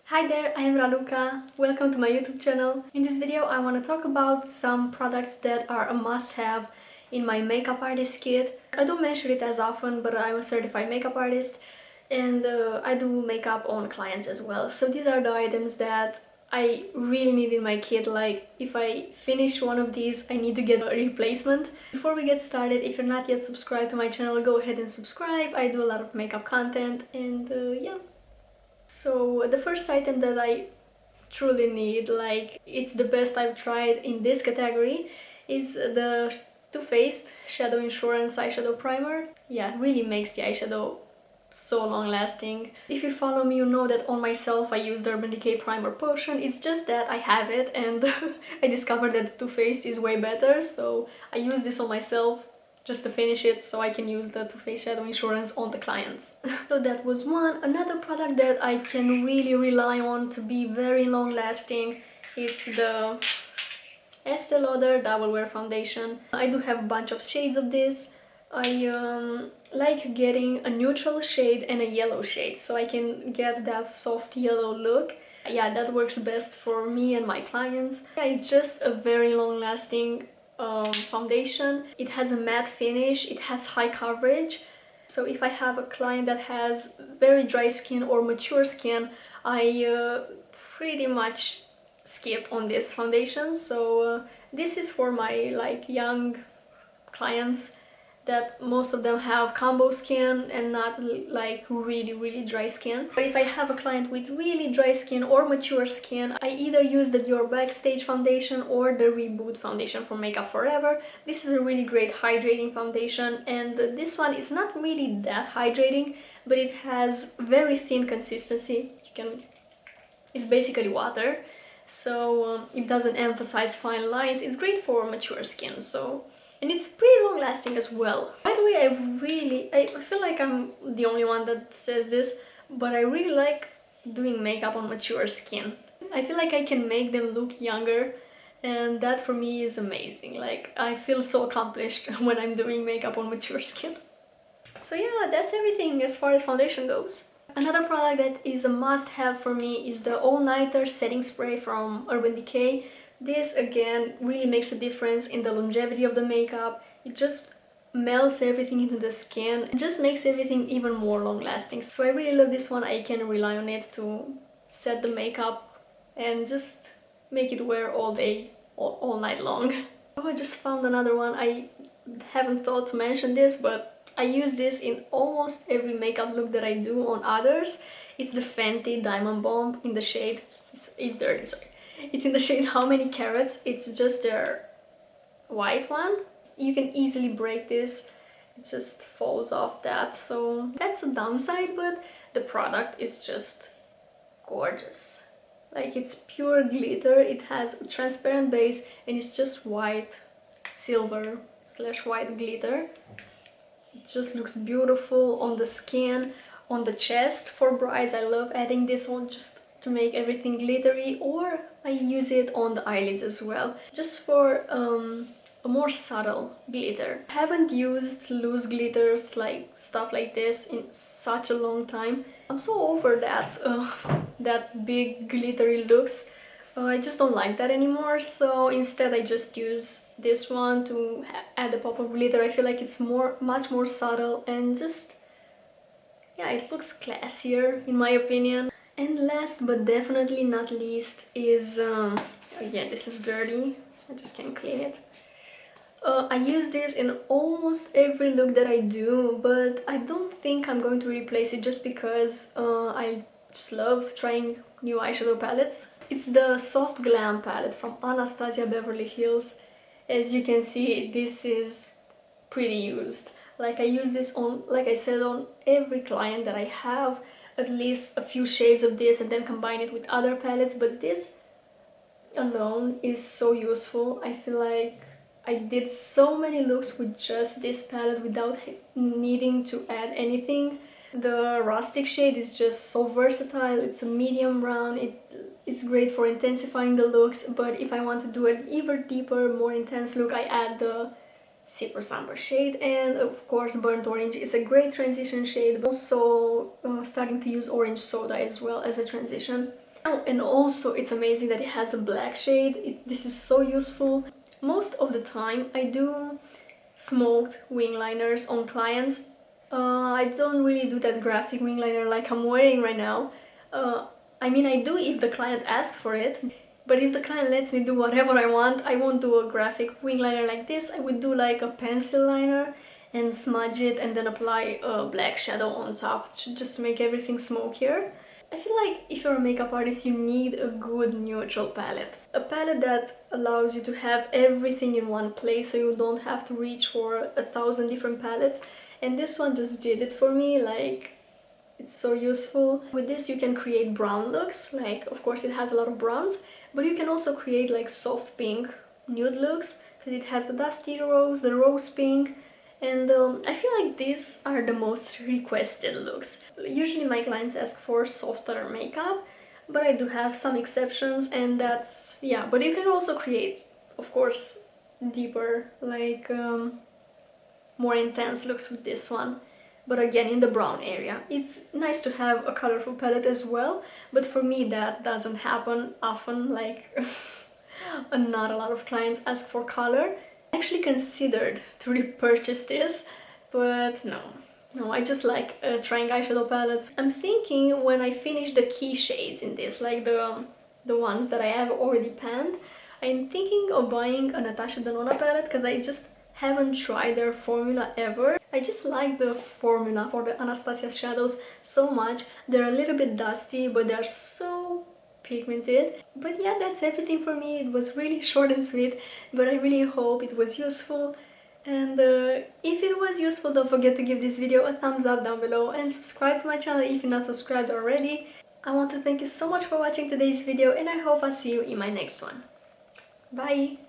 Hi there, I am Raluca. Welcome to my YouTube channel. In this video I want to talk about some products that are a must-have in my makeup artist kit. I don't mention it as often, but I'm a certified makeup artist and I do makeup on clients as well. So these are the items that I really need in my kit. Like if I finish one of these, I need to get a replacement. Before we get started, if you're not yet subscribed to my channel, go ahead and subscribe. I do a lot of makeup content and yeah. So the first item that I truly need, like it's the best I've tried in this category, is the Too Faced Shadow Insurance Eyeshadow Primer. Yeah, it really makes the eyeshadow so long lasting. If you follow me, you know that on myself I use the Urban Decay Primer Potion. It's just that I have it and I discovered that Too Faced is way better, so I use this on myself just to finish it so I can use the Too Faced Shadow Insurance on the clients. So that was one. Another product that I can really rely on to be very long lasting, it's the Estee Lauder Double Wear Foundation. I do have a bunch of shades of this. I like getting a neutral shade and a yellow shade so I can get that soft yellow look. Yeah, that works best for me and my clients. Yeah, it's just a very long lasting foundation. It has a matte finish, it has high coverage. So if I have a client that has very dry skin or mature skin, I pretty much skip on this foundation. So this is for my like young clients that most of them have combo skin and not like really dry skin. But if I have a client with really dry skin or mature skin, I either use the Your Backstage foundation or the Reboot foundation from Makeup Forever. This is a really great hydrating foundation, and this one is not really that hydrating, but it has very thin consistency. It's basically water, so it doesn't emphasize fine lines. It's great for mature skin, and it's pretty long lasting as well. By the way, I feel like I'm the only one that says this, but I really like doing makeup on mature skin. I feel like I can make them look younger, and that for me is amazing. Like, I feel so accomplished when I'm doing makeup on mature skin. So yeah, that's everything as far as foundation goes. Another product that is a must-have for me is the All Nighter Setting Spray from Urban Decay. This again really makes a difference in the longevity of the makeup. It just melts everything into the skin and just makes everything even more long-lasting. So I really love this one. I can rely on it to set the makeup and just make it wear all day, all night long. Oh, I just found another one. I haven't thought to mention this, but I use this in almost every makeup look that I do on others. It's the Fenty Diamond Bomb in the shade, it's dirty, sorry. It's in the shade How Many Carats. It's just their white one. You can easily break this, it just falls off that, so that's a downside, but the product is just gorgeous. Like, it's pure glitter, it has a transparent base and it's just white, silver / white glitter. It just looks beautiful on the skin, on the chest. For brides, I love adding this one just to make everything glittery, or I use it on the eyelids as well, just for a more subtle glitter. I haven't used loose glitters, like stuff like this, in such a long time. I'm so over that big glittery looks. I just don't like that anymore, so instead I just use this one to add a pop of glitter. I feel like it's much more subtle and just, yeah, it looks classier in my opinion. And last but definitely not least is, again, this is dirty, I just can't clean it. I use this in almost every look that I do, but I don't think I'm going to replace it just because I just love trying new eyeshadow palettes. It's the Soft Glam palette from Anastasia Beverly Hills. As you can see, this is pretty used. Like, I use this on, like I said, on every client that I have, at least a few shades of this and then combine it with other palettes, but this alone is so useful. I feel like I did so many looks with just this palette without needing to add anything. The rustic shade is just so versatile. It's a medium brown. It's great for intensifying the looks, but if I want to do an even deeper, more intense look, I add the Cypress Amber shade, and of course Burnt Orange is a great transition shade. Also starting to use Orange Soda as well as a transition. Oh, and also it's amazing that it has a black shade. This is so useful. Most of the time I do smoked wing liners on clients. I don't really do that graphic wing liner like I'm wearing right now. I mean, I do if the client asks for it, but if the client lets me do whatever I want, I won't do a graphic wing liner like this. I would do like a pencil liner and smudge it and then apply a black shadow on top just to make everything smokier. I feel like if you're a makeup artist, you need a good neutral palette. A palette that allows you to have everything in one place so you don't have to reach for 1,000 different palettes. And this one just did it for me, like, it's so useful. With this you can create brown looks, like, of course it has a lot of browns, but you can also create like soft pink nude looks, because it has the dusty rose, the rose pink, and I feel like these are the most requested looks. Usually my clients ask for softer makeup, but I do have some exceptions, and that's, yeah, but you can also create, of course, deeper, like more intense looks with this one, but again in the brown area. It's nice to have a colorful palette as well, but for me that doesn't happen often, like not a lot of clients ask for color. I actually considered to repurchase this, but no, I just like trying eyeshadow palettes. I'm thinking when I finish the key shades in this, like the ones that I have already panned, I'm thinking of buying a Natasha Denona palette because I just haven't tried their formula ever. I just like the formula for the Anastasia shadows so much. They're a little bit dusty, but they're so pigmented. But yeah, that's everything for me. It was really short and sweet, but I really hope it was useful. And if it was useful, don't forget to give this video a thumbs up down below and subscribe to my channel if you're not subscribed already. I want to thank you so much for watching today's video, and I hope I'll see you in my next one. Bye!